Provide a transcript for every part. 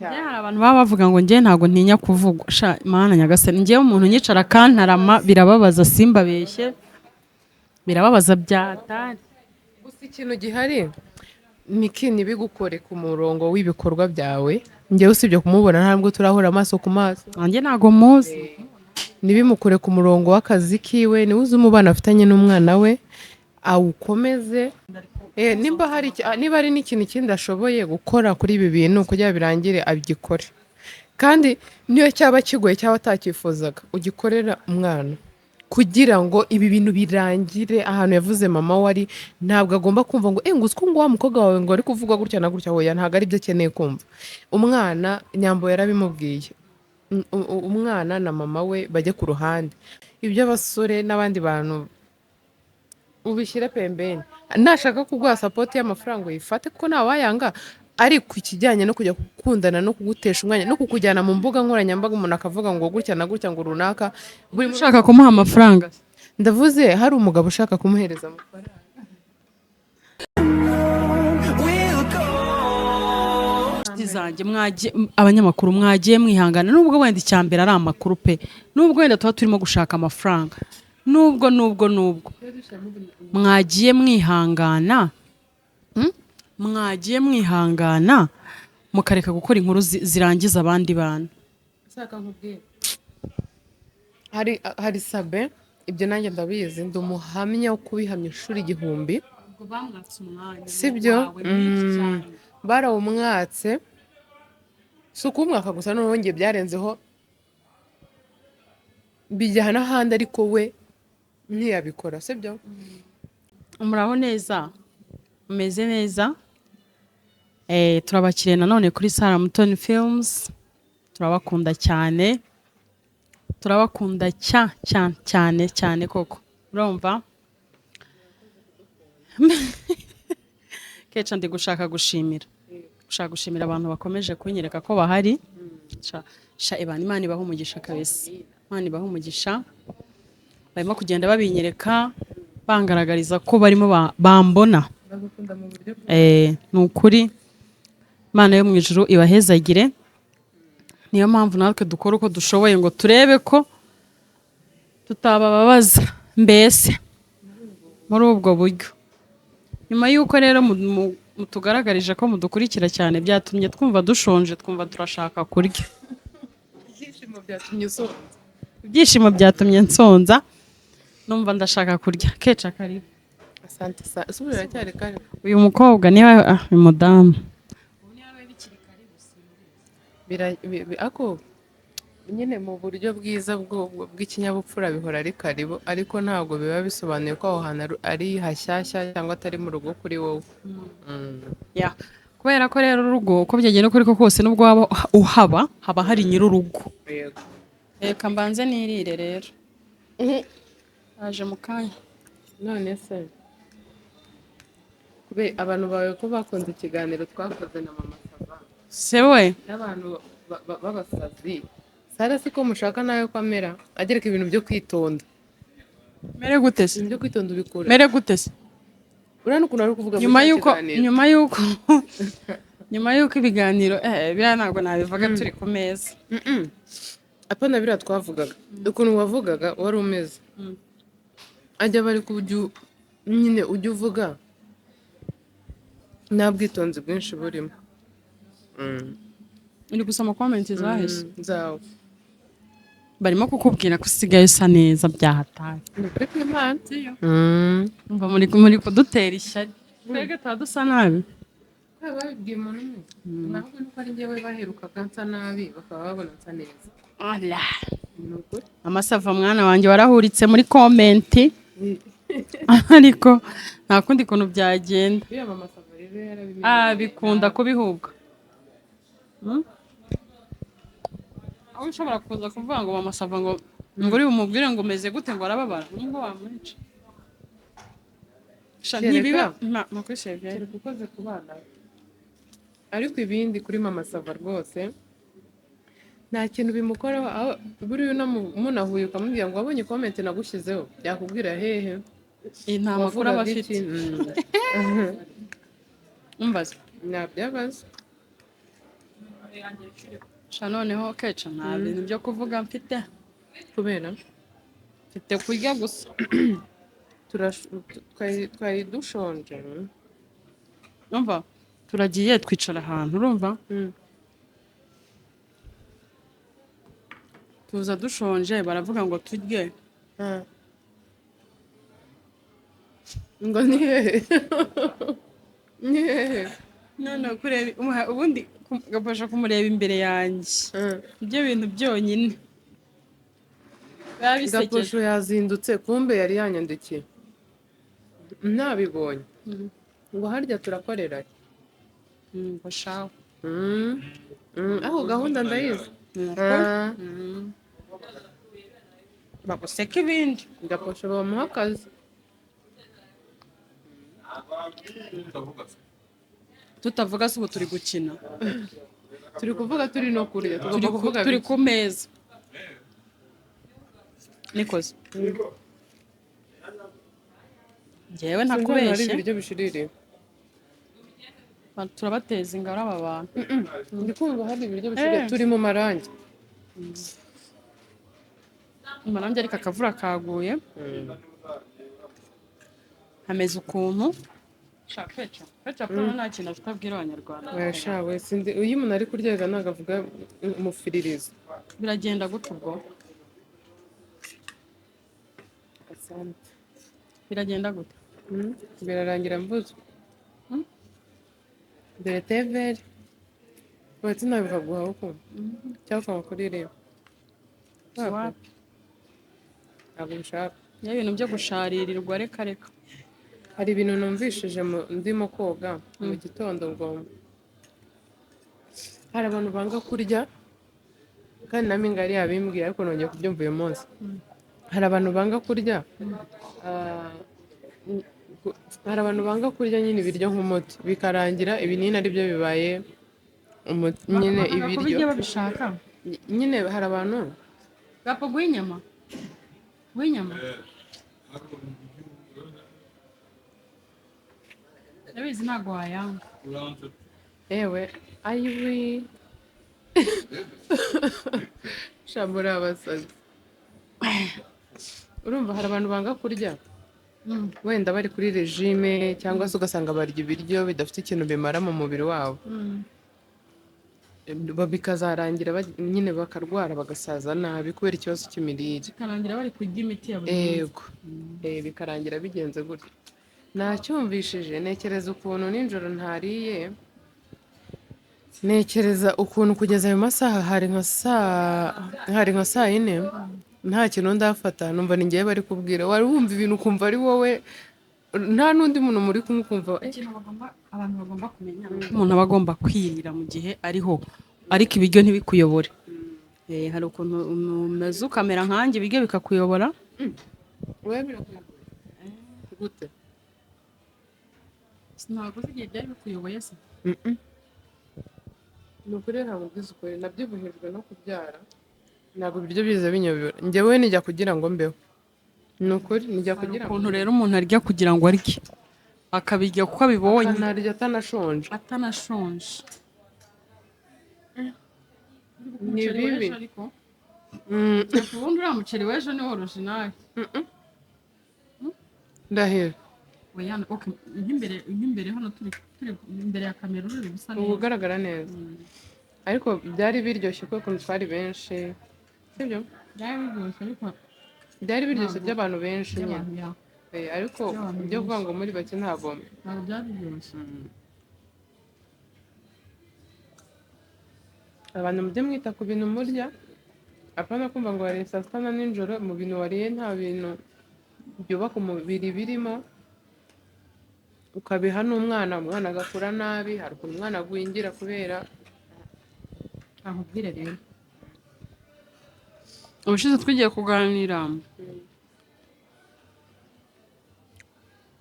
Njye hari abantu baba bavuga ngo njye ntago ntinya kuvuga sha mana nyagasani njye umuntu nyicara akantarama birababaza simbabeshye birababaza byatari gusa ikintu gihari Niki ntibigukore ku murongo w'ibikorwa byawe njyewe usibye kumubona ntabwo turahura amaso ku maso nanjye ntago muzi ntibimukure ku murongo w'akazi kiwe niwe uzi umubano afitanye n'umwana we awukomeze niba hari n'ikintu kindi ashoboye gukora kuri ibi bintu kugira birangire abigikore kandi niyo cyaba kigoye cyangwa atakifuzaga ugikorera umwana kugira ngo ibi bintu birangire ahantu yavuze mama we ari ntabwo agomba kumva ngo ngo uziko ngo wa mukobwa wawe ngo ari kuvuga gutya na gutya hoya ntabwo ari byo akeneye kumva umwana nyambo yarabimubwiye umwana na mama we bajye ku ruhande iby'abasore n'abandi bantu ubishyire pembeni nashaka kuguha sapoti y'amafaranga uyifate kuko ntawayanga ariko ikijyanye no kujya gukundana no kugutesha umwanya no kukujyana mu mbuga nkoranyambaga umuntu akavuga ngo gutya na gutya ngo runaka ushaka kumuha amafaranga ndavuze hari umugabo ushaka kumuhereza amafaranga zanjye abanyamakuru mwagiye mwihangana nubwo wenda icyambere ari amakuru pe nubwo wenda tuba turimo gushaka amafaranga nubwo mwagiye mwihangana mukareka gukora inkuru zirangiza abandi bantu hari sabe ibyo nanjye ndabizi ndi umuhamya wo kubihamya inshuro 1000 sibyo barawumwatse si ukumwaka gusa noneho ngiye byarenzeho bijya n'ahandi ariko we ntiyabikora sibyo muraho neza umeze neza turabakiriye nanone kuri Sarah Mutoni Films turabakunda cyane cyane koko urumva keca ndi gushaka gushimira abantu bakomeje kunyereka ko bahari Imana ibaha umugisha kabisa Imana ibaha umugisha barimo kugenda babinyereka bangaragariza ko barimo bambona ni ukuri Imana yo mu ijuru ibahezagire niyo mpamvu natwe dukora uko dushoboye ngo turebe ko tutabababaza mbese muri ubwo buryo nyuma y'uko rero mutugaragarije ko mudukurikira cyane byatumye twumva dushonje twumva turashaka kurya ibyishimo byatumye nsonza numva ndashaka kurya keca karibu uyu mukobwa niwe umudamu ako nyine mu buryo bwiza bw'ikinyabupfura bihora ari karibu ariko ntabwo biba bisobanuye ko aho hantu ari hashyashya cyangwa atari mu rugo kuri wowe kubera ko rero urugo uko byagenda uko ariko kose nubwo waba haba hari nyir'urugo reka mbanze nirire rero aje mu kanya none se abantu bawe ko bakunze ikiganiro twakoze na mama Sava sewe n'abantu b'abasazi Sara siko mushaka nawe ko amera agereka ibintu byo kwitonda mere gute se ibyo kwitonda ubikora mere gute se urana ukuntu ari kuvuga nyuma yuko ibiganiro biriya ntabwo nabivuga turi ku meza apana biriya twavugaga ukuntu wavugaga wari umeze ajya bari kubyo nyine ujya uvuga nta bwitonzi bwinshi burimo uri gusoma komenti zahise zawe barimo kukubwira ko usigaye usa neza byahataye ni kuri kw'Imana umva muri kudutera ishyari twebwe tuba dusa nabi babibwiye umuntu umwe ntabwo nuko ari njyewe baherukaga nsa nabi bakaba babona nsa neza amasava mwana wanjye warahuritse muri komenti ariko nta kundi kuntu byagenda bikunda kubihubwa aho ushobora kuza kuvuga ngo mama Sava ngo uri bumubwire ngo umeze gute ngo arababara nubwo wamwica ntibiba kereka ukoze ku bana ariko ibindi kuri mama Sava rwose nta kintu bimukoraho aho buriya munahuye ukamubwira ngo wabonye komenti nagushyizeho yakubwira hehe nta makuru aba afite umbaza ntabyabaza sha noneho keca nta bintu byo kuvuga mfite, kubera mfite kurya gusa. twari dushonje. Urumva turagiye twicara ahantu, urumva tuza dushonje baravuga ngo turye, ngo ni hehe ni hehe none kureba ubundi gafasha kumureba imbere yanjye, ibyo bintu byonyine biba bisekeje. gaposho yazindutse kumbe yari yanyandikiye ntabibonye ngo harya turakorera ngo shaho aho gahunda ndayizi. baguseka ibindi gaposho bamuha akazi. tutavuga se ubu turi gukina, turi kuvuga turi no kurya tugomba kuvuga turi ku meza nikoze njyewe hari ntakubeshye ibiryo bishiririye. turabateza ingaro aba bantu. ndi kumva hari ibiryo bishiririye turi mu marangi. amarangi ariko akavura kaguye hameze ukuntu keca ko nta kintu afite abwira abanyarwanda. Wayashawe sindi uyu umuntu ari kuryaga ntabwo avuga umufiririzo. biragenda gute ubwo? Asante. biragenda gute? Birarangira mvuze dore teveri uretse nawe bikaguha uko cyangwa ukaba kuri reba Wapi? ntabwo ubishaka. Ni ibintu byo gusharirirwa, reka reka. hari ibintu numvishije ndimo koga mu gitondo ngo hari abantu banga kurya kandi na minga yari yabimbwiye ariko nongeye kubyumva uyu munsi. hari abantu banga kurya hari abantu banga kurya nyine ibiryo nk'umuti bikarangira ibinini ari byo bibaye nyine ibiryo kubirya babishaka. nyine hari abantu Gapfa guhinyama guhinyama ndabizi ntabwo wayanga. ewe ayiwi shambura abasazi. urumva hari abantu banga kurya wenda bari kuri regime cyangwa se ugasanga barya ibiryo bidafite ikintu bimara mu mubiri wabo bikazarangira nyine bakarwara bagasaza nabi kubera ikibazo cy'imirire bikarangira bari kurya imiti ya buri yego bikarangira bigenze gutya. nacyumvishije ntekereza ukuntu nijoro ntariye ntekereza ukuntu kugeza ayo masaha hari nka saa yine nta kintu ndafata numva ni ngewe bari kubwira wari wumva ibintu ukumva ari wowe nta n'undi muntu muri kumwe ukumva abantu bagomba kumenya umuntu aba agomba kwirira mu gihe ariho ariko ibiryo ntibikuyobore. hari ukuntu umeze ukamera nkanjye ibiryo bikakuyobora. wowe birakuyobora gute? ntabwo uzi igihe byari bikuyoboye se. ni ukuri ntabwo ubwiza ukuri nabyibuhijwe no kubyara ntabwo ibiryo biza binyobora njyewe nijya kugira ngo mbeho ni ukuri nijya kugira ngo ukuntu rero umuntu arya kugira ngo arye akabirya kuko abibonye akanarya atanashonje ni bibi. ubundi uriya muceri w'ejo ni orojinali. ndahera nk'imbere hano turi imbere ya kamera uri gusa ubu ugaragara neza ariko byari biryoshye kuko twari benshi sibyo byari biryoshye ariko byari biryoshye by'abantu benshi nyine by'abantu ya ariko ibyo kuvuga ngo muri bake ntabwo ntabwo byari biryoshye. abantu mujye mwita ku bintu murya apana kumva ngo wariye saa sita na nijoro mu bintu wariye nta bintu byubaka umubiri birimo ukabiha n'umwana agakura nabi hari ukuntu umwana agwingira kubera nkubwire rero ubushize twigiye kuganira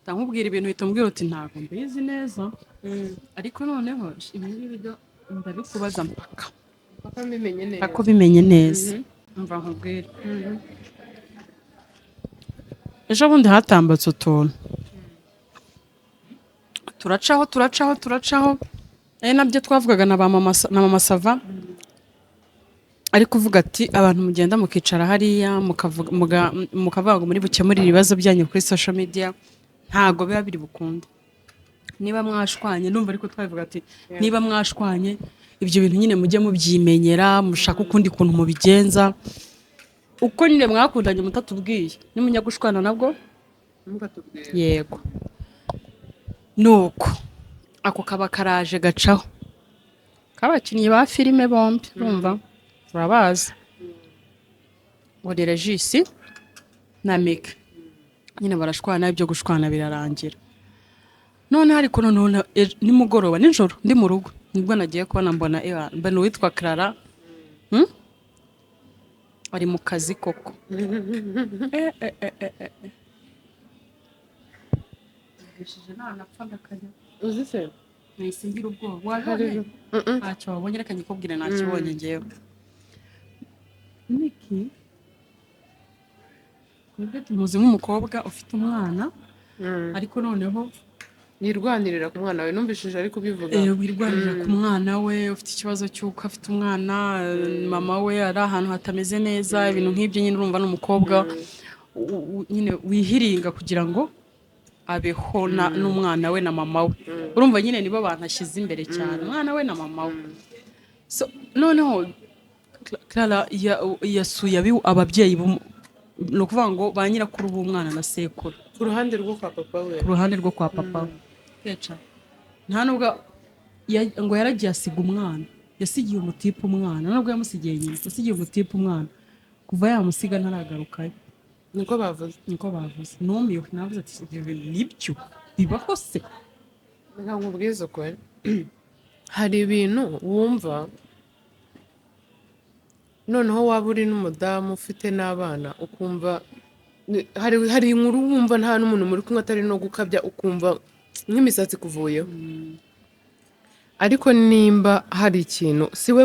nkubwira ibintu uhita umbwira uti ntabwo mbizi neza ariko noneho ibi ngibi byo ndabikubaza mpaka bimenye neza mva nkubwire. ejo bundi hatambutse utuntu turacaho nabyo twavugaga na mama Sava ari kuvuga ati abantu mugenda mukicara hariya mukavuga ngo muri bukemurire ibibazo byanyu kuri social media ntago biba biri bukunde. Niba mwashwanye numva ariko twavuga ati niba mwashwanye ibyo bintu nyine mujye mubyimenyera mushaka ukundi kuntu mubigenza uko nyine mwakundanye mutatubwiye nimunya gushwana nabwo yego nuko ako kaba karaje gacaho kabakinnyi ba filime bombi urumva urabazi Odile Regis na Mike nyine barashwana ibyo gushwana birarangira. None ariko none nimugoroba nijoro ndi mu rugo nibwo nagiye kubona mbona witwa Clara ari mu kazi koko uzi se nisingira ubwoba wabonye ntacyo wabonye reka nyikubwire nakibonye ngewe Niki kubwe tumuzi nk'umukobwa ufite umwana ariko noneho yirwanirira ku mwana we numvishije ari kubivuga wirwanirira ku mwana we ufite ikibazo cy'uko afite umwana mama we ari ahantu hatameze neza ibintu nk'ibyo nyine urumva n'umukobwa nyine wihiringa kugira ngo abeho n'umwana we na mama we urumva nyine nibo bantashyize imbere cyane umwana we na mama we so noneho Clara yasuye ababyeyi ni ukuvuga ngo ba nyirakuru b'umwana na sekuru ku ruhande rwo kwa papa we ku ruhande rwo kwa papa we keca nta nubwo ngo yaragiye asiga umwana yasigiye umutipe umwana nubwo yamusigiye nyine yasigiye umutipe umwana kuva yamusiga ntaragarukayo niko bavuze numiwe navuze ati ibyo bintu nibyo bibaho se nka nkubwiza ko hari ibintu wumva noneho waba uri n'umudamu ufite n'abana ukumva hari inkuru wumva nta n'umuntu muri kumwe atari no gukabya ukumva nk'imisatsi kuvuyeho ariko nimba hari ikintu si we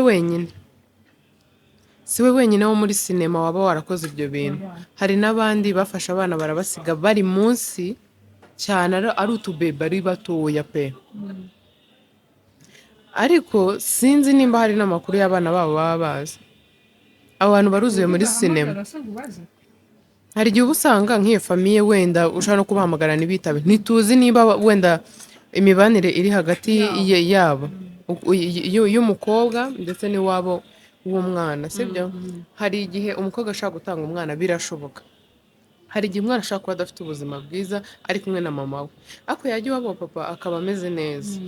wenyine wo muri sinema waba warakoze ibyo bintu hari n'abandi bafashe abana barabasiga bari munsi cyane ari utubebe ari batoya pe ariko sinzi nimba hari n'amakuru y'abana babo baba bazi abo bantu baruzuye muri sinema hari igihe uba usanga nk'iyo famiye wenda ushobora no kubahamagara ntibitabe ntituzi niba wenda imibanire iri hagati yabo y'umukobwa ndetse n'iwabo w'umwana sibyo hari igihe umukobwa ashaka gutanga umwana birashoboka hari igihe umwana ashaka kuba adafite ubuzima bwiza ari kumwe na mama we ariko yajya iwabo papa akaba ameze neza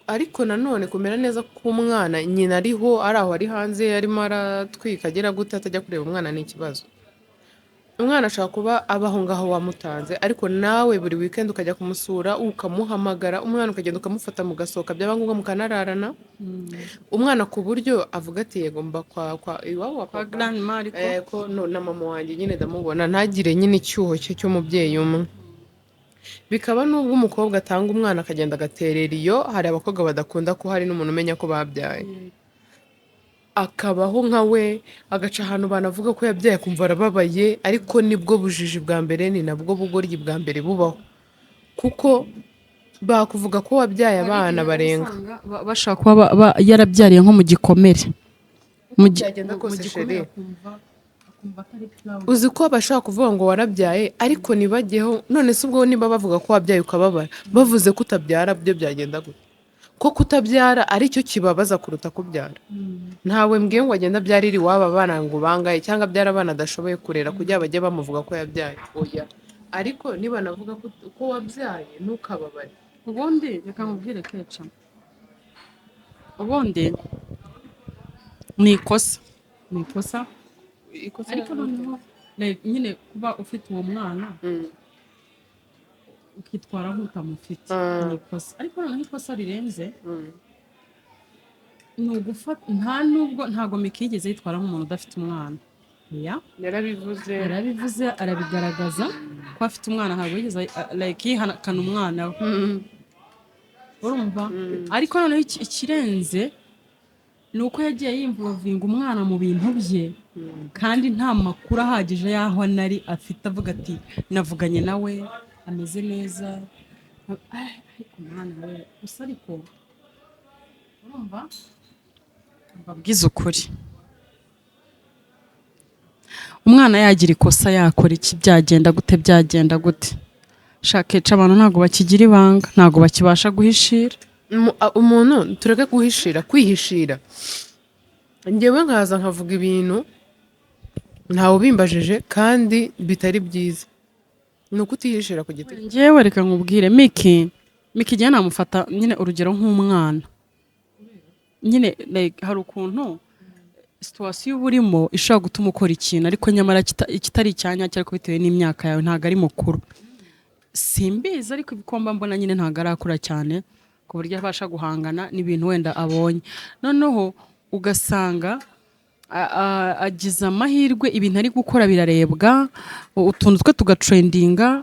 ariko nanone kumera neza k'umwana nyina ariho ari aho ari hanze arimo aratwika agira gute atajya kureba umwana ni ikibazo umwana ashaka kuba abaho ngaho wamutanze ariko nawe buri weekend ukajya kumusura ukamuhamagara umwana ukagenda ukamufata mugasohoka byaba ngombwa mukanararana umwana ku buryo avuga ati yego mba kwa iwabo kwa grandma ariko ko na mama wanjye nyine ndamubona ntagire nyine icyuho cye cy'umubyeyi umwe bikaba n'ubwo umukobwa atanga umwana akagenda agaterera iyo hari abakobwa badakunda ko hari n'umuntu umenya ko babyaye akabaho nka we agaca ahantu banavuga ko yabyaye akumva arababaye ariko nibwo bujiji bwa mbere ni nabwo bugoryi bwa mbere bubaho kuko bakuvuga ko wabyaye abana barenga bashaka kuba yarabyariye nko mu gikomere byagenda kose sheri uzi ko bashaka kuvuga ngo warabyaye ariko ntibajyeho none se ubwo niba bavuga ko wabyaye ukababara bavuze ko utabyara byo byagenda gute ko kutabyara aricyo kibabaza kuruta kubyara ntawe mbwiye ngo agenda abyarira iwabo abana ngo bangaye cyangwa abyara abana adashoboye kurera kugira bajye bamuvuga ko yabyaye oya ariko niba navuga ko wabyaye ntukababare ubundi reka nkubwire keca ubundi ni ikosa ariko noneho nyine kuba ufite uwo mwana ukitwara nk'utamufite ni ikosa ariko noneho ikosa rirenze ni ugufata ntago Miki yigeze yitwara nk'umuntu udafite umwana yarabivuze arabigaragaza ko afite umwana ntabwo yigeze yihakana umwana we urumva ariko noneho ikirenze ni uko yagiye yimvuvinga umwana mu bintu bye kandi nta makuru ahagije y'aho anari afite avuga ati navuganye nawe ameze neza ariko umwana we gusa ariko urumva mbabwiza ukuri umwana yagira ikosa yakora iki byagenda gute shakeca abantu ntabwo bakigira ibanga ntabwo bakibasha guhishira umuntu tureke kwihishira njyewe nkaza nkavuga ibintu ntawe ubimbajije kandi bitari byiza ni ukutihishira ku giti njyewe reka nkubwire Miki igihe namufata nyine urugero nk'umwana nyine hari ukuntu situwasiyo uba urimo ishobora gutuma ukora ikintu ariko nyamara kitari icyanya ariko bitewe n'imyaka yawe ntabwo ari mukuru simbizi ariko ibikomba mbona nyine ntabwo arakura cyane ku buryo abasha guhangana n'ibintu wenda abonye noneho ugasanga agize amahirwe ibintu ari gukora birarebwa utuntu twe tugatrendinga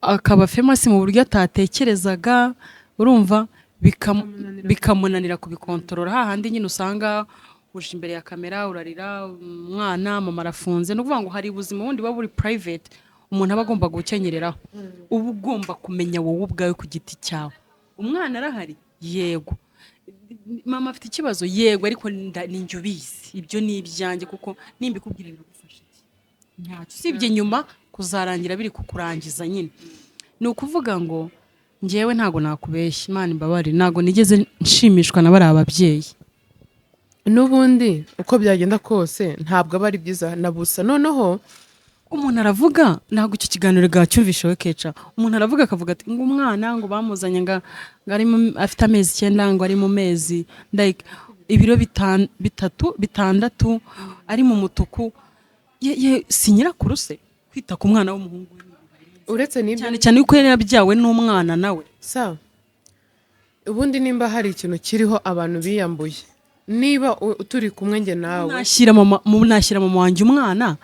akaba famous mu buryo atatekerezaga urumva bikamunanira kubikontorora hahandi nyine usanga uje imbere ya kamera urarira umwana mama arafunze no kuvuga ngo hari ubuzima bundi buba buri private umuntu aba agomba gukenyereraho uba ugomba kumenya wowe ubwawe ku giti cyawe umwana arahari yego mama afite ikibazo yego ariko ninjye ubizi ibyo ni ibyanjye kuko nimbikubwira biragufasha iki ntacyo usibye nyuma kuzarangira biri kukurangiza nyine ni ukuvuga ngo njyewe ntago nakubeshya Imana imbabare ntago nigeze nshimishwa na bari ababyeyi n'ubundi uko byagenda kose ntabwo aba ari byiza na busa noneho umuntu aravuga ntabwo icyo kiganiro gacyumvishe we keca umuntu aravuga akavuga ati ngo umwana ngo bamuzanye ngo afite amezi 9 ngo ari mu mezi like ibiro 6 ari mu mutuku si nyirakuru se kwita ku mwana w'umuhungu uretse n'ibyo cyane yuko yari yabyawe n'umwana nawe sawa ubundi nimba hari ikintu kiriho abantu biyambuye niba turi kumwe nge nawe nashyira mama wanjye umwana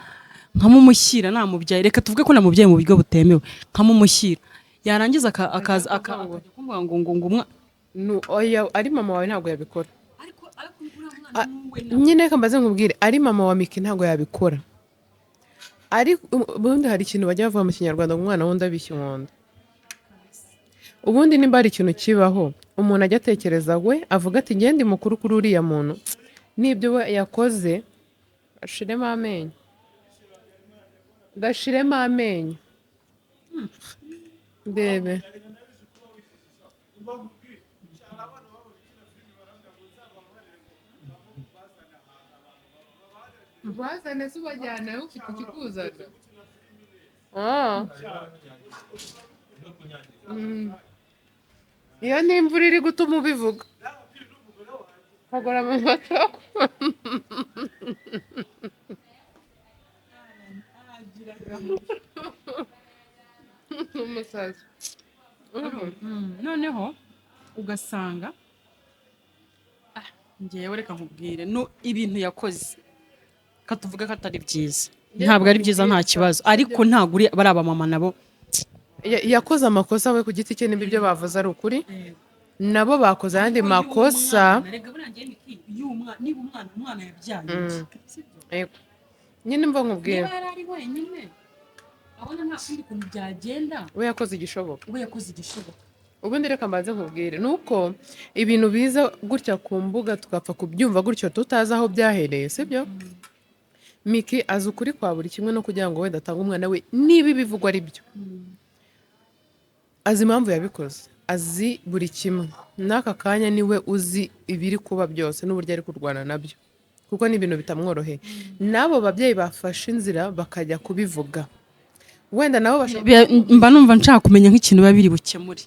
nkamumushyira namubyaye reka tuvuge ko namubyaye mu buryo butemewe nkamumushyira yarangiza akaza akavuga ngo ari mama wawe ntabwo yabikora nyine reka mbaze nkubwire ari mama wa Miki ntabwo yabikora ubundi hari ikintu bajya bavuga mu kinyarwanda ngo umwana wundi abishya inkondo ubundi nimba hari ikintu kibaho umuntu ajya atekereza we avuga ati ngende mukuru kuri uriya muntu n'ibyo we yakoze gashiremo amenyo ndebe bazane se ubajyana ufite ikikuzaga iyo ni imvura iri gutuma ubivuga kagora mu mato umusaza noneho ugasanga ngewe reka nkubwire ibintu yakoze katuvuga ko atari byiza ntabwo ari byiza nta kibazo ariko ntabwo bari abamama nabo yakoze amakosa we ku giti cye niba ibyo bavuze ari ukuri nabo bakoze ayandi makosa niba umwana yabyaye nyine mva nkubwira niba yari ari wenyine abona nta kundi kuntu byagenda we yakoze igishoboka ubundi reka mbanze nkubwire nuko ibintu biza gutya ku mbuga tugapfa kubyumva gutyo tutazi aho byahereye sibyo Miki azi ukuri kwa buri kimwe no kugira ngo wenda atange umwana we niba ibivugwa ari byo azi impamvu yabikoze azi buri kimwe n'aka kanya niwe uzi ibiri kuba byose n'uburyo ari kurwana nabyo kuko ni ibintu bitamworoheye n'abo babyeyi bafashe inzira bakajya kubivuga wenda nabo mba numva nshaka kumenya nk'ikintu biba biri bukemure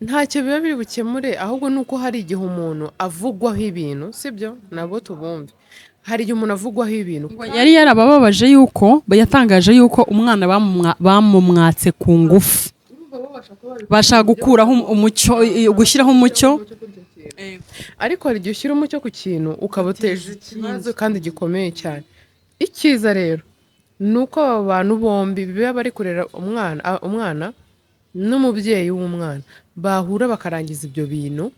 ntacyo biba biri bukemure ahubwo nuko hari igihe umuntu avugwaho ibintu sibyo nabo tubumve hari igihe umuntu avugwaho ibintu yari yarabababaje yuko yatangaje yuko umwana bamumwatse ku ngufu bashaka gukuraho umucyo gushyiraho umucyo ariko hari igihe ushyira umucyo ku kintu ukaba uteje ikibazo kandi gikomeye cyane icyiza rero ni uko aba bantu bombi biba bari kurera umwana n'umubyeyi w'umwana bahura bakarangiza ibyo bintu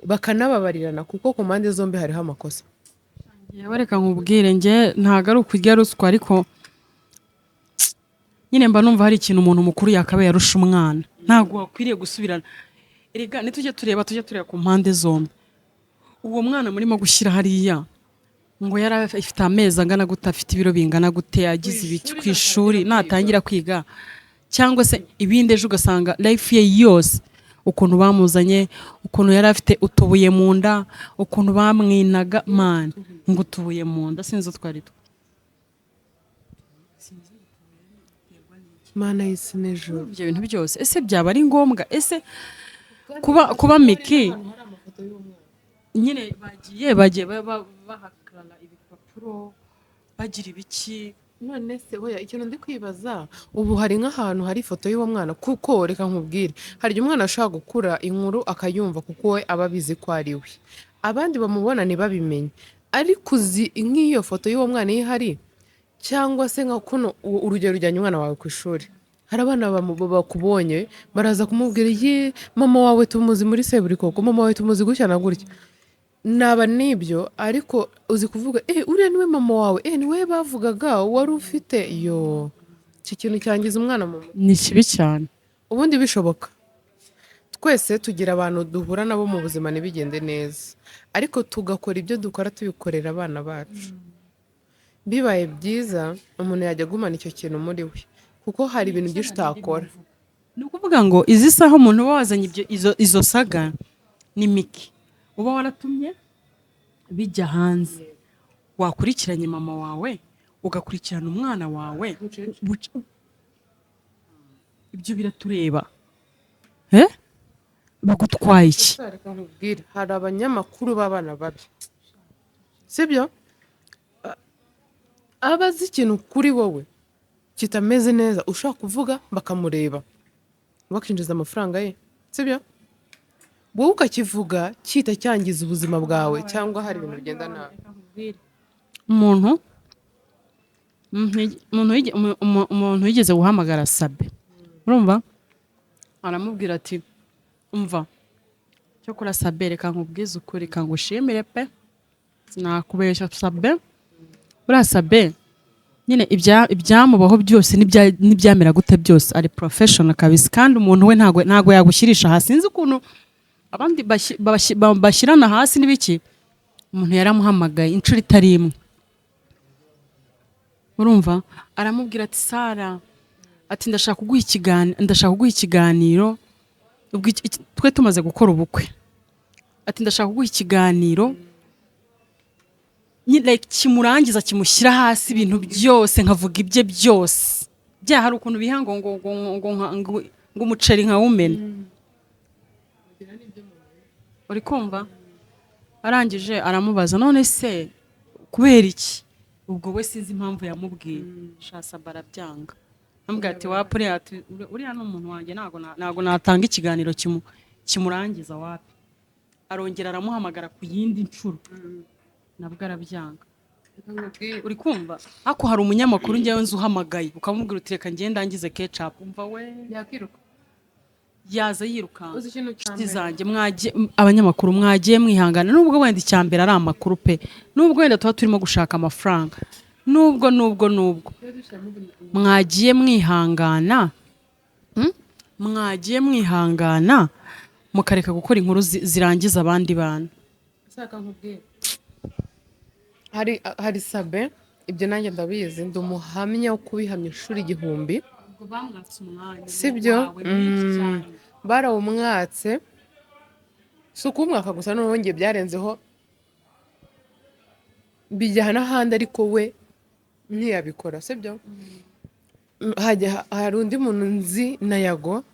bakanababarirana kuko ku mpande zombi hariho amakosa reka nkubwire nge ntabwo ari ukurya ruswa ariko nyine mba numva hari ikintu umuntu mukuru yakabaye yarusha umwana ntabwo wakwiriye gusubirana erega tujye tureba ku mpande zombi uwo mwana murimo gushyira hariya ngo yari afite amezi angana gute, afite ibiro bingana gute, yagize ibiki ku ishuri natangira kwiga, cyangwa se ibindi ejo ugasanga life ye yose ukuntu bamuzanye, ukuntu yari afite utubuye mu nda, ukuntu bamwinaga man ngo utubuye mu nda sinzi utwari two. mana y'isi n'ijuru. Ibyo bintu byose ese byaba ari ngombwa? Ese kuba Miki nyine bagiye bahakarana ibipapuro bagira ibiki. None se oya, ikintu ndi kwibaza ubu hari nk'ahantu hari ifoto y'uwo mwana, kuko reka nkubwire hari igihe umwana ashobora gukura inkuru akayumva kuko we aba abizi ko ari we, abandi bamubona ntibabimenye, ariko uzi nk'iyo foto y'uwo mwana iyo ihari, cyangwa se nka kuno urugero rujyanye umwana wawe ku ishuri, hari abana bakubonye baraza kumubwira ye mama wawe tumuzi muri Seburikoko, mama wawe tumuzi gutya na gutya, naba nibyo ariko uzi kuvuga uriya niwe mama wawe, niwe bavugaga wari ufite yo, iki kintu cyangiza umwana mu mutwe. Ni kibi cyane. Ubundi bishoboka twese tugira abantu duhura nabo mu buzima ntibigende neza, ariko tugakora ibyo dukora tubikorera abana bacu. Bibaye byiza umuntu yajya agumana icyo kintu muri we, kuko hari ibintu byinshi utakora. Ni ukuvuga ngo izi saha umuntu uba wazanye izo saga ni Miki uba waratumye bijya hanze, wakurikiranye mama wawe ugakurikirana umwana wawe, ibyo biratureba bagutwaye iki? Hari abanyamakuru b'abana babi, sibyo? Abazi ikintu kuri wowe kitameze neza ushaka kuvuga bakamureba bakinjiza amafaranga ye, sibyo? Wowe ukakivuga kita cyangiza ubuzima bwawe, cyangwa hari ibintu bigenda nabi. umuntu yigeze guhamagara Sabe, urumva aramubwira ati umva cyo kora Sabe, reka nkubwize ukuri, reka ngushimire pe, sinakubeshya Sabe, uriya Sabe nyine ibyamubaho byose n'ibyamera gute byose ari professional kabisa, kandi umuntu we ntago yagushyirisha hasi. Sinzi ukuntu abandi bashyirana hasi n'ibiki, umuntu yaramuhamagaye inshuro itari imwe, urumva aramubwira ati Sara, ati ndashaka kuguha ikiganiro, twe tumaze gukora ubukwe, ati ndashaka kuguha ikiganiro like kimurangiza kimushyira hasi ibintu byose, nkavuga ibye byose bya, hari ukuntu biha ngo umuceri nkawumena, uri kumva? Arangije aramubaza none se kubera iki? Ubwo we sinzi impamvu yamubwiye, shasa barabyanga, amubwira ati wapure, ati uriya ni umuntu wanjye, ntago natanga ikiganiro kimurangiza wapi. Arongera aramuhamagara ku yindi nshuro, nabwo arabyanga. Uri kumva? Ako hari umunyamakuru njyewe nzi uhamagaye ukamubwira uti reka ngende ndangize ketchup, umva we Yakiruka. yaza yirukanka. Uzi ikintu Inshuti zanjye abanyamakuru mwagiye mwihangana, nubwo wenda icyambere ari amakuru pe, nubwo wenda tuba turimo gushaka amafaranga, nubwo mwagiye mwihangana, mukareka gukora inkuru zirangiza abandi bana. Hari Sabe, ibyo nanjye ndabizi, ndi umuhamya wo kubihamya inshuro 1000, sibyo? Barawumwatse, si ukumwaka gusa, n'ubundi byarenzeho bijya n'ahandi, ariko we ntiyabikora, sibyo? Hari undi muntu nzi na Yago,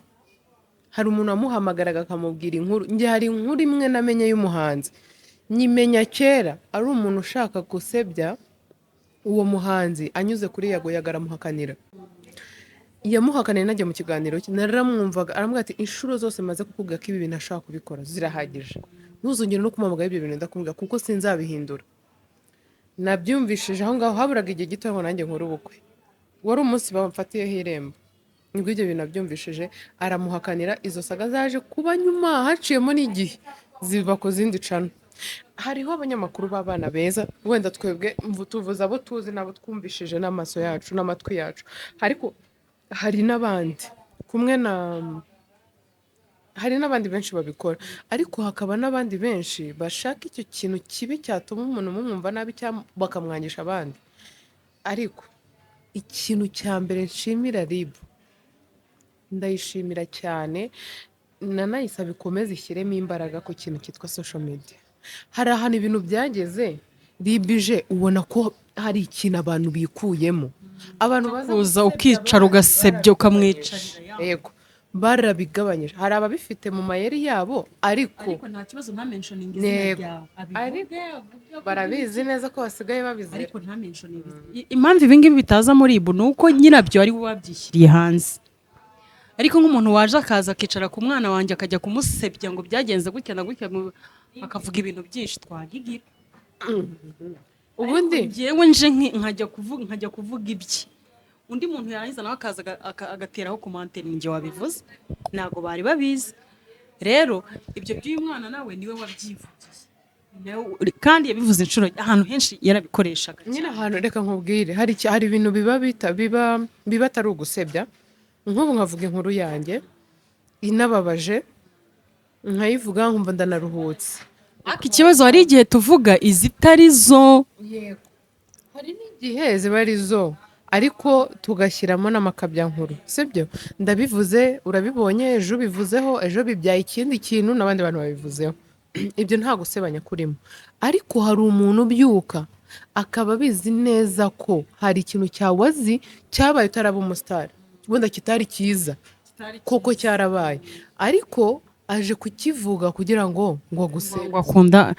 hari umuntu wamuhamagaraga akamubwira inkuru. Njye hari inkuru imwe namenye y'umuhanzi, nyimenya kera, ari umuntu ushaka gusebya uwo muhanzi anyuze kuri Yago, yagaramuhakanira, yamuhakaniye najya mu kiganiro cye, naramwumvaga aramubwira ati inshuro zose maze kukubwira ko ibi bintu ashaka kubikora zirahagije, ntuzongere no kumamagara ibyo bintu ndakubwira kuko sinzabihindura. Nabyumvishije aho ngaho, haburaga igihe gito ngo nanjye nkore ubukwe, wari umunsi bamfatiyeho irembo, nibwo ibyo bintu nabyumvishije, aramuhakanira. Izo saga zaje kuba nyuma, haciyemo n'igihe ziva ku zindi cano. Hariho abanyamakuru b'abana beza, wenda twebwe tuvuze abo tuzi n'abo twumvishije n'amaso yacu n'amatwi yacu, ariko hari n'abandi kumwe hari n'abandi benshi babikora ariko hakaba n'abandi benshi bashaka icyo kintu kibi cyatuma umuntu mumwumva nabi cyangwa bakamwangisha abandi. Ariko ikintu cya mbere nshimira RIB, ndayishimira cyane, nanayisaba ikomeze ishyiremo imbaraga ku kintu cyitwa social media. Hari ahantu ibintu byageze RIB ije ubona ko hari ikintu abantu bikuyemo, abantu baza kuza ukicara ugasebya ukamwicarira. yego barabigabanyije, hari ababifite mu mayeri yabo ariko nta kibazo nta mentioning Ntego. Ariko barabizi neza ko basigaye babizi. ariko nta mentioning. Impamvu ibi ngibi bitaza muri ibu ni uko nyirabyo ari we wabyishyiriye hanze. Ariko nk'umuntu waje akaza akicara ku mwana wanjye akajya kumusebya ngo byagenze gutya na gutya akavuga ibintu byinshi twagigira. Ubundi Njyewe nje nkajya kuvuga ibye, undi muntu yarangiza nawe akaza agateraho komantere ninjye wabivuze, ntabwo bari babizi. Rero ibyo by'uyu mwana nawe niwe wabyivugiye, kandi yabivuze inshuro ahantu henshi yarabikoreshaga. nyine ahantu reka nkubwire hari ibintu biba atari ugusebya. Nk'ubu nkavuga inkuru yanjye inababaje nkayivuga nkumva ndanaruhutse. Ariko ikibazo hari igihe tuvuga izitari zo. Yego, hari n'igihe ziba ari zo ariko tugashyiramo n'amakabyankuru, sibyo? Ndabivuze urabibonye, ejo bivuzeho, ejo bibyaye ikindi kintu n'abandi bantu babivuzeho. Ibyo nta gusebanya kurimo, ariko hari umuntu ubyuka akaba abizi neza ko hari ikintu cyawazi cyabaye utaraba umusitari, ubundi kitari cyiza koko cyarabaye, ariko aje kukivuga kugira ngo agusebe. Wakunda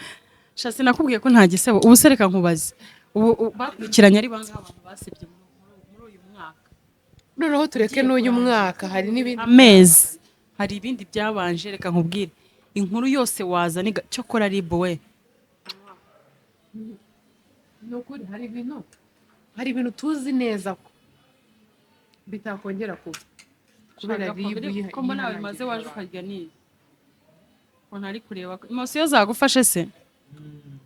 shasi nakubwiye ko nta gisebo. Ubu se reka nkubaze, ubu bakurikiranye ari bangahe abantu basebye muri uyu mwaka? Noneho tureke n'uyu mwaka, hari n'ibindi amezi, hari ibindi byabanje. Reka nkubwire inkuru yose wazana cyo kora RIB we. nukuri hari ibintu tuzi neza ko bitakongera kuba kubera RIB ko mbona bimaze waje ukarya niba ko ntari kureba emosiyo zagufashe se,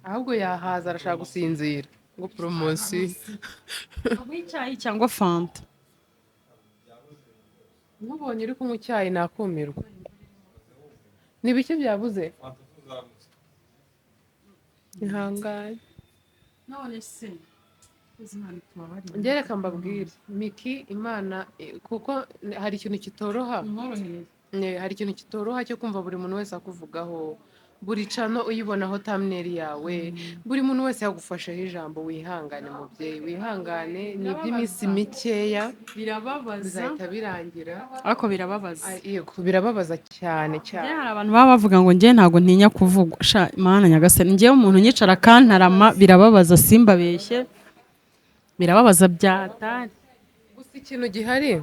ahubwo yahaza arashaka gusinzira ngo poromosiyo icyayi cyangwa fanta. nkubonye uri kunywa icyayi nakumirwa. Ni bike byabuze ihangane. none se Ngereka mbabwire Miki Imana kuko hari ikintu kitoroha, hari ikintu kitoroha cyo kumva buri muntu wese akuvugaho, buri cano uyibonaho thumbnail yawe, buri muntu wese yagufasheho ijambo. Wihangane mubyeyi, wihangane, ni iby'iminsi mikeya birababaza, bizahita birangira. ariko birababaza. Yego birababaza cyane cyane. hari abantu baba bavuga ngo njye ntabwo ntinya kuvuga. Sha Imana nyagasani, njyewe umuntu unyicara akantarama birababaza, simbabeshye, birababaza byatari. Gusa ikintu gihari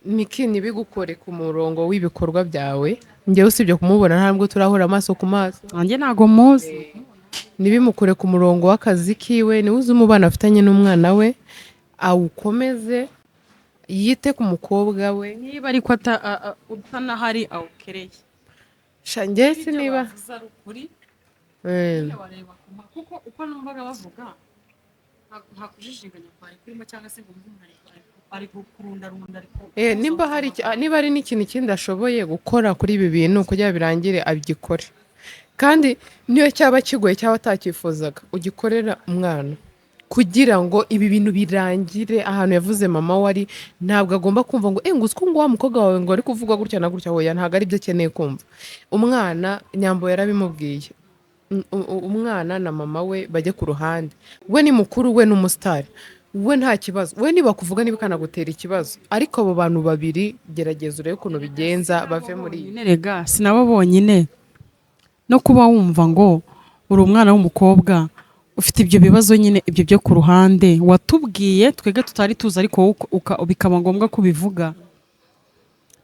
Miki ntibigukore ku murongo w'ibikorwa byawe. Njyewe usibye kumubona ntabwo turahura amaso ku maso, nanjye ntabwo muzi. ntibimukure ku murongo w'akazi kiwe, niwe uzi umubano afitanye n'umwana we, awukomeze, yite ku mukobwa we. niba ariko utanahari awukereye Njye si niba kuko uko numvaga bavuga nta kujijinganya kwari kurimo, cyangwa se ngo umuntu ari kurundarunda. niba hari n'ikintu kindi ashoboye gukora kuri ibi bintu kugira birangire abigikore, kandi niyo cyaba kigoye cyangwa atakifuzaga ugikorera umwana kugira ngo ibi bintu birangire. Ahantu yavuze mama we ari, ntabwo agomba kumva ngo ngo uziko ngo wa mukobwa wawe ngo ari kuvuga gutya na gutya. Hoya, ntabwo ari byo akeneye kumva. Umwana Nyambo yarabimubwiye, umwana na mama we bajye ku ruhande. We ni mukuru, we ni umusitari, we nta kibazo. We niba kuvuga niba kanagutera ikibazo, ariko abo bantu babiri gerageza urebe ukuntu bigenza bave muri iyi. Rega sinabo bonyine, no kuba wumva ngo uri umwana w'umukobwa ufite ibyo bibazo nyine, ibyo byo ku ruhande watubwiye twebwe tutari tuzi, ariko bikaba ngombwa ko ubivuga.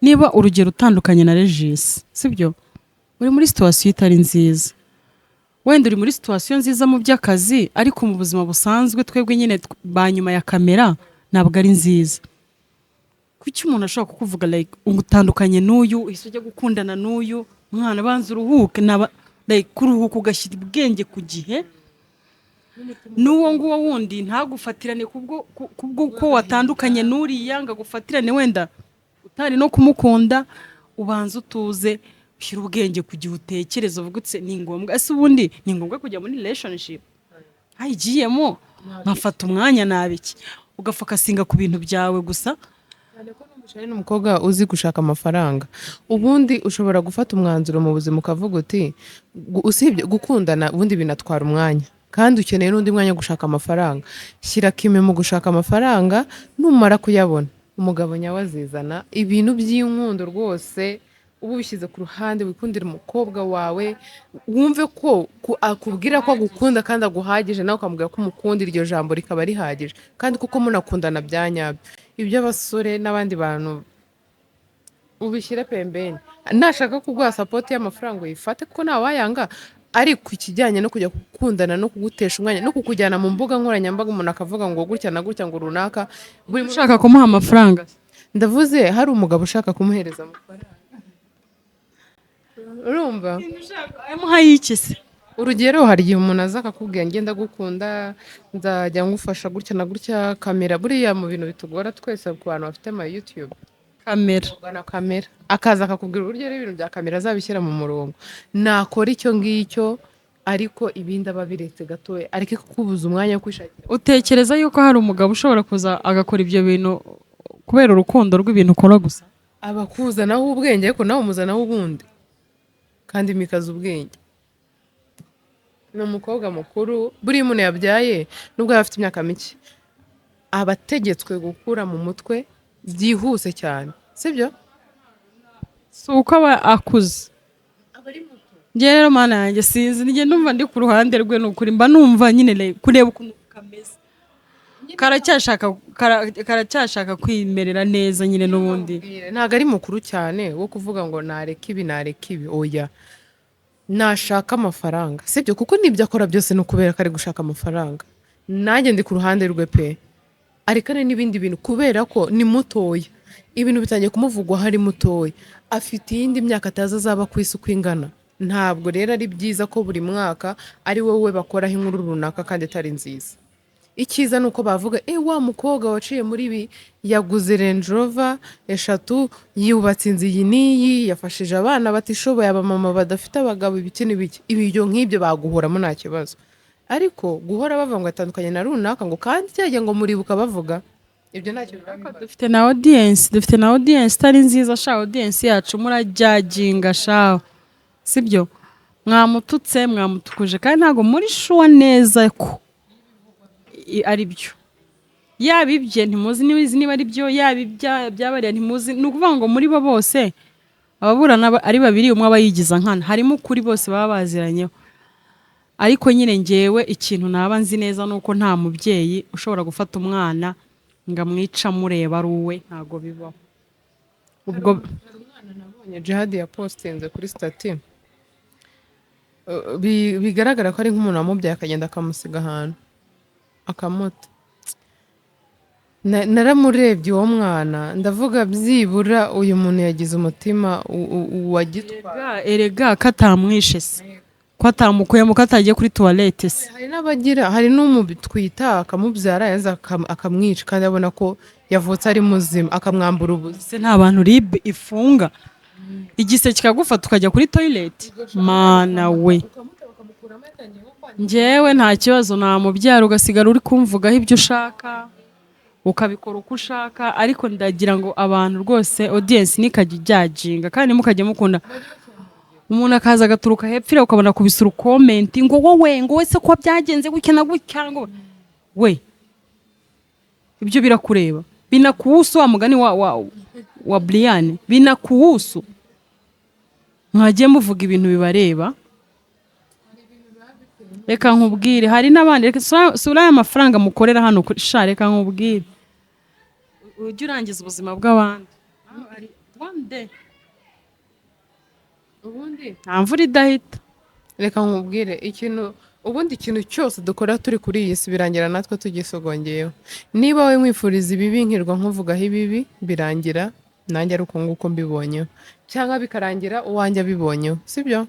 Niba urugero utandukanye na Regis, sibyo, uri muri situwasiyo itari nziza, wenda uri muri situwasiyo nziza mu by'akazi, ariko mu buzima busanzwe twebwe nyine ba nyuma ya kamera ntabwo ari nziza. Kuki umuntu ashobora kukuvuga like utandukanye n'uyu, uhise ujya gukundana n'uyu mwana, banza uruhuke, kuruhuka ugashyira ubwenge ku gihe, n'uwo nguwo wundi ntagufatirane kubwo ko watandukanye n'uriya, ngo agufatirane wenda utari no kumukunda. Ubanza utuze, ushyira ubwenge ku gihe utekereza uvuga utse ni ngombwa ese ubundi ni ngombwa kujya muri relationship ayigiyemo nkafata umwanya nabiki ugafokasinga ku bintu byawe gusa. Hari n'umukobwa uzi gushaka amafaranga, ubundi ushobora gufata umwanzuro mu buzima ukavuga uti usibye gukundana ubundi binatwara umwanya kandi ukeneye n'undi mwanya wo gushaka amafaranga. Shyira kime mu gushaka amafaranga, numara kuyabona umugabo nyawe azizana. Ibintu by'inkundo rwose ubu bishyize ku ruhande, wikundira umukobwa wawe, wumve ko akubwira ko agukunda kandi aguhagije, nawe ukamubwira ko umukunda, iryo jambo rikaba rihagije kandi kuko munakundana bya nyabyo. Iby'abasore n'abandi bantu ubishyire pembeni. Nashaka kuguha sapoti y'amafaranga uyifate kuko ntawe wayanga, ariko ikijyanye no kujya gukundana no kugutesha umwanya no kukujyana mu mbuga nkoranyambaga umuntu akavuga ngo gutya na gutya ngo runaka, buri muntu ushaka kumuha amafaranga. Ndavuze hari umugabo ushaka kumuhereza amafaranga, urumva amuhaye iki se? urugero hari igihe umuntu aza akakubwira ngenda gukunda, nzajya ngufasha gutya na gutya, kamera buriya mu bintu bitugora twese ku bantu bafite ama YouTube kamera, akaza akakubwira uburyo rero ibintu bya kamera azabishyira mu murongo, nakora icyo ngicyo ariko ibindi aba biretse gatoya, ariko kukubuza umwanya wo kwishakira. Utekereza yuko hari umugabo ushobora kuza agakora ibyo bintu kubera urukundo rw'ibintu ukora gusa? Abakuzanaho ubwenge ariko nawe umuzanaho ubundi kandi mikaza ubwenge. Ni umukobwa mukuru, buriya umuntu yabyaye nubwo yaba afite imyaka mike aba ategetswe gukura mu mutwe byihuse cyane, sibyo? Si uko aba akuze. Njye rero mana yanjye sinzi, njye ndumva ndi ku ruhande rwe, ni ukuri mba numva nyine kureba ukuntu kameze karacyashaka kwimerera neza nyine. N'ubundi ntabwo ari mukuru cyane wo kuvuga ngo nareka ibi oya, nashaka amafaranga, sibyo? Kuko n'ibyo akora byose ni ukubera ko ari gushaka amafaranga. Nanjye ndi ku ruhande rwe pe, ariko hari n'ibindi bintu kubera ko ni mutoya, ibintu bitangiye kumuvugwa hari mutoya, afite iyindi myaka atazi azaba ku isi uko ingana. Ntabwo rero ari byiza ko buri mwaka ari wowe bakoraho inkuru runaka kandi atari nziza. Icyiza ni uko bavuga wa mukobwa waciye muri ibi, yaguze Range Rover 3, yubatse inzu iyi n'iyi, yafashije abana batishoboye, abamama badafite abagabo, ibiki n'ibiki. Ibyo nk'ibyo baguhoramo nta kibazo, ariko guhora bavuga ngo atandukanye na runaka ngo kandi cyajya ngo muribuka bavuga ibyo ntacyo biba. dufite na audience itari nziza sha. Audience yacu murajyaginga sha, sibyo? Mwamututse, mwamutukuje kandi ntago muri sure neza ko ari byo. Yaba ibye ntimuzi niba ari byo, yaba byabariya ntimuzi. Ni ukuvuga ngo muri bo bose ababurana ari babiri, umwe aba yigiza nkana, harimo ukuri bose baba baziranyeho. Ariko nyine njyewe ikintu naba nzi neza nuko nta mubyeyi ushobora gufata umwana ngo amwica mureba ari uwe, ntago bibaho. Ubwo umwana nabonye Jihad yapostinze kuri stati, bigaragara ko ari nk'umuntu wamubyaye akagenda akamusiga ahantu akamuta. Naramurebye uwo mwana ndavuga byibura uyu muntu yagize umutima wa gitwara. Erega katamwishe se, ko atamukuyemo, ko atagiye kuri toilette se. Hari n'abagira, hari n'umubitwita akamubyara yaza akamwica kandi abona ko yavutse ari muzima, akamwambura ubuzima. Se nta bantu RIB ifunga igise kikagufata ukajya kuri toilette? Mana we, njyewe nta kibazo namubyara ugasigara uri kumvugaho ibyo ushaka, ukabikora uko ushaka, ariko ndagira ngo abantu rwose audience nikajya ijyaginga kandi mukajya mukunda. Umuntu akaza agaturuka hepfira ukabona kubisura comment ngo wowe ngo wese ko byagenze gutya na gutya, ngo we ibyo birakureba, binakuhusu. Wa mugani wa Brian, binakuhusu. Mwagiye muvuga ibintu bibareba. Reka nkubwire, hari n'abandi, sura y'amafaranga mukorera hano sha, reka nkubwire, ujye urangiza ubuzima bw'abandi one day, ubundi nta mvura idahita. Reka nkubwire ubundi ikintu cyose dukora turi kuri iyi si birangira natwe tugisogongeyeho. Niba wowe mwifuriza ibibi nkirwa nkuvugaho ibibi, birangira nanjye ari uko nguko mbibonyeho, cyangwa bikarangira uwanjye abibonyeho, sibyo?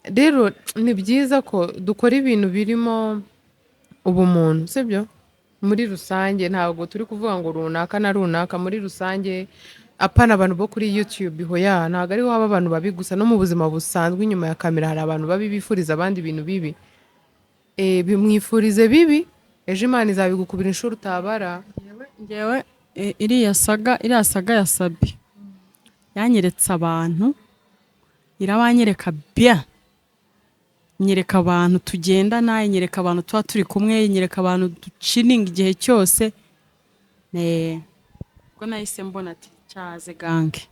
Rero ni byiza ko dukora ibintu birimo ubumuntu, sibyo? Muri rusange ntabwo turi kuvuga ngo runaka na runaka, muri rusange apana abantu bo kuri YouTube hoya ntabwo ariho haba abantu babi gusa, no mu buzima busanzwe inyuma ya kamera hari abantu babi bifuriza abandi ibintu bibi. Bimwifurize bibi, ejo Imana izabigukubira inshuro utabara. Ngewe iriya saga ya Sabi yanyeretse abantu, irabanyereka bien, nyereka abantu tugendana, nyereka abantu tuba turi kumwe, nyereka abantu ducininga igihe cyose. Ubwo nahise mbona ati cyaze gange.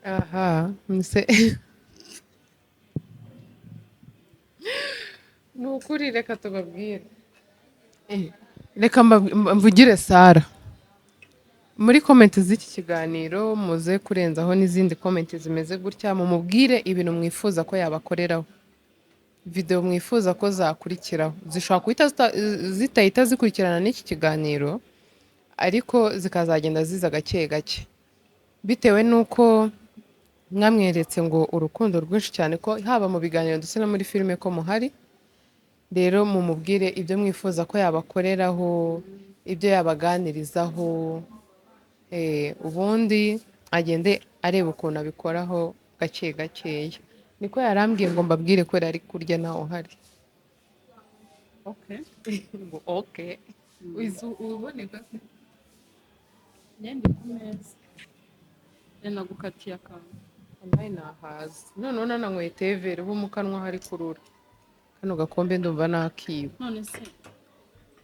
Aha, mse ni ukuri, reka tubabwire. Reka mvugire Sara. Muri komenti z'iki kiganiro muze kurenzaho n'izindi komenti zimeze gutya, mumubwire ibintu mwifuza ko yabakoreraho, video mwifuza ko zakurikiraho. Zishobora guhita zitahita zikurikirana n'iki kiganiro, ariko zikazagenda ziza gake gake bitewe n'uko mwamweretse ngo urukundo rwinshi cyane, ko haba mu biganiro ndetse no muri filime ko muhari. Rero mumubwire ibyo mwifuza ko yabakoreraho, ibyo yabaganirizaho, ubundi agende areba ukuntu abikoraho gake gakeya. Niko yarambwiye ngo mbabwire ko ari kurya nawe uhari. Okay. Ngo okay. Uboneka se? Nyende ku meza. Nagukatiye akantu. Amaye nahazi. None nananyweye tevere ubu mu kanwa hari kurura. Kano gakombe ndumva nakiba. None se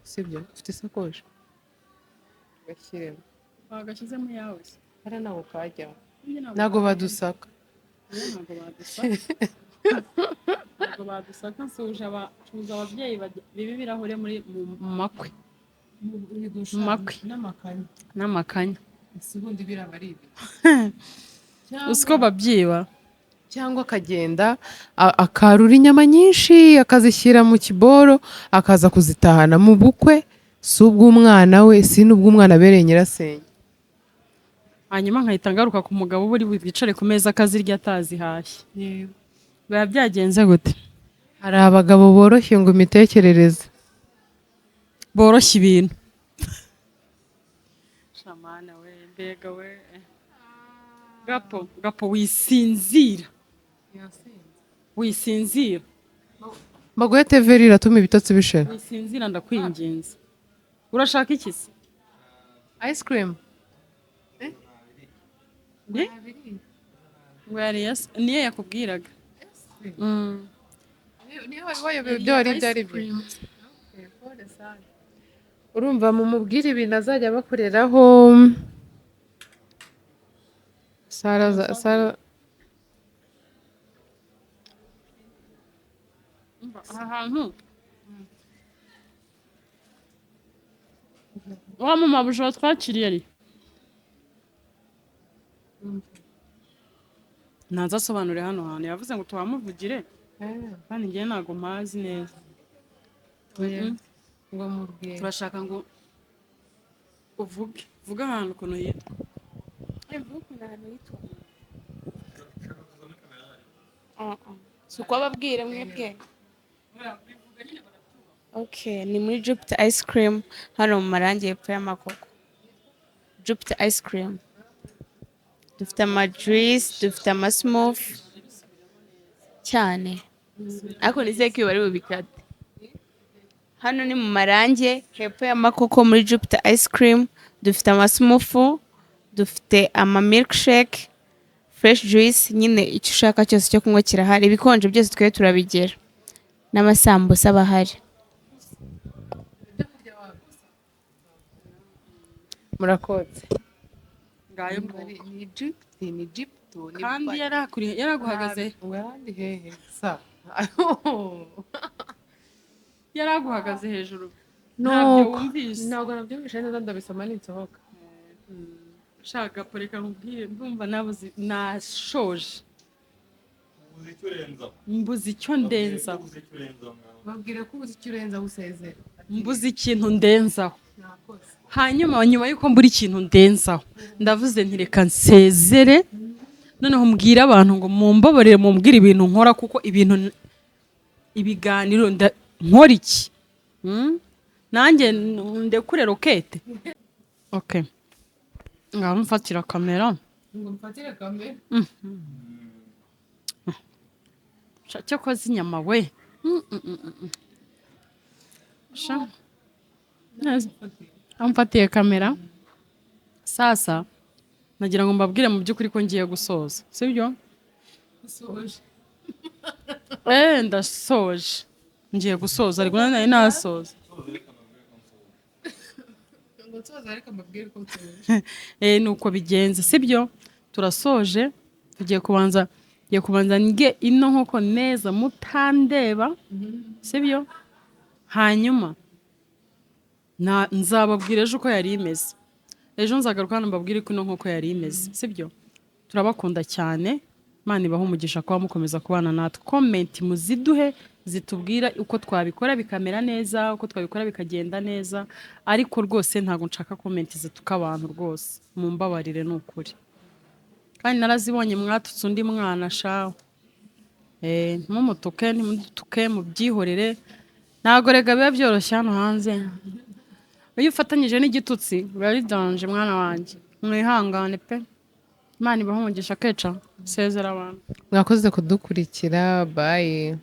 Sibyo? Ufite isakoshi? Gashyiremo. bagashyizemo yawe se? Hara naho kajyaho. Njye Ntago badusaka. ntabwo badusaka. Ntabwo badusaka, nsuje ababyeyi biba ibirahure mu makwe. Mu makwe n'amakanya. Ubundi biraba ari ibi. Usiko babyiba. Cyangwa akagenda akarura inyama nyinshi akazishyira mu kiboro akaza kuzitahana mu bukwe, si ubw'umwana we, si n'ubw'umwana abereye nyirasenge. Hanyuma nkahita ngaruka ku mugabo uri bwicare ku meza akazirya atazihashye. Biba byagenze gute? Hari abagabo boroshye ngo imitekerereze, boroshye ibintu. Shamana we, mbega we. Gapo wisinzira. Wisinzira. Mbaguye teveri iratuma ibitotsi bishira. Wisinzira ndakwinginze. Urashaka iki se? Ice cream. Niyo yakubwiraga. Niyo wari wayobewe ibyo wari byari byo. Urumva mumubwire ibintu azajya abakoreraho. Sara aha hantu wa mama bushobora twakiriye ari ntaza asobanure hano hantu, yavuze ngo tuhamuvugire kandi njye ntabwo mpazi neza. ngo mubwire. Turashaka ngo uvuge ahantu ukuntu hitwa. Si uko ababwire mwebwe. Okay, ni muri Jupiter Ice Cream hano mu Marange hepfo y'Amakoko. Jupiter Ice Cream. Dufite ama juice, dufite ama smooth cyane. Ariko nizeye ko bari bubikate. Hano ni mu Marange hepfo y'Amakoko muri Jupiter Ice Cream. Dufite ama smooth, dufite ama milkshake, fresh juice, nyine icyo ushaka cyose cyo kunywa kirahari. Ibikonje byose twe turabigera. N'amasambusa bahari. Murakoze. Ngayo Ni Egypto. kandi yaraguhagaze. Ngandi hehe sa. Yaraguhagaze hejuru. Ntabyo wumvise. Ntabwo nabyumvise neza, ndabisoma ninsohoka. Shaka poreka nkubwire, ndumva nabuze nashoje. Mbuze icyo ndenzaho. Babwire ko ubuze icyo urenza usezera. Mbuze ikintu ndenzaho. Hanyuma nyuma yuko mbura ikintu ndenzaho, ndavuze nti reka nsezere, noneho mbwira abantu ngo mumbabarire mumbwire ibintu nkora, kuko ibintu ibiganiro nkora iki. Nanjye ndekure rokete. Okay. ngaho mfatira kamera cyo koza inyama we sha neza amfatiye kamera sasa nagira ngo mbabwire mu by'ukuri ko ngiye gusoza sibyo ndasoje ngiye gusoza ariko nari nasoza nuko bigenze sibyo turasoje tugiye kubanza nge ino nkoko neza mutandeba sibyo hanyuma nzababwira ejo uko yari imeze ejo nzagaruka hano mbabwire ko ino nkoko yari imeze sibyo turabakunda cyane Imana ibahe umugisha kuba mukomeza kubana natwe comment muziduhe zitubwira uko twabikora bikamera neza uko twabikora bikagenda neza ariko rwose ntago nshaka comment zituka abantu rwose mumbabarire n'ukuri kandi narazibonye mwatutse undi mwana shaho ntumutuke ntimutuke mubyihorere ntago rega biba byoroshye hano hanze iyo ufatanyije n'igitutsi biba bidanje mwana wanjye mwihangane pe Imana ibahe umugisha keca sezera abantu mwakoze kudukurikira bye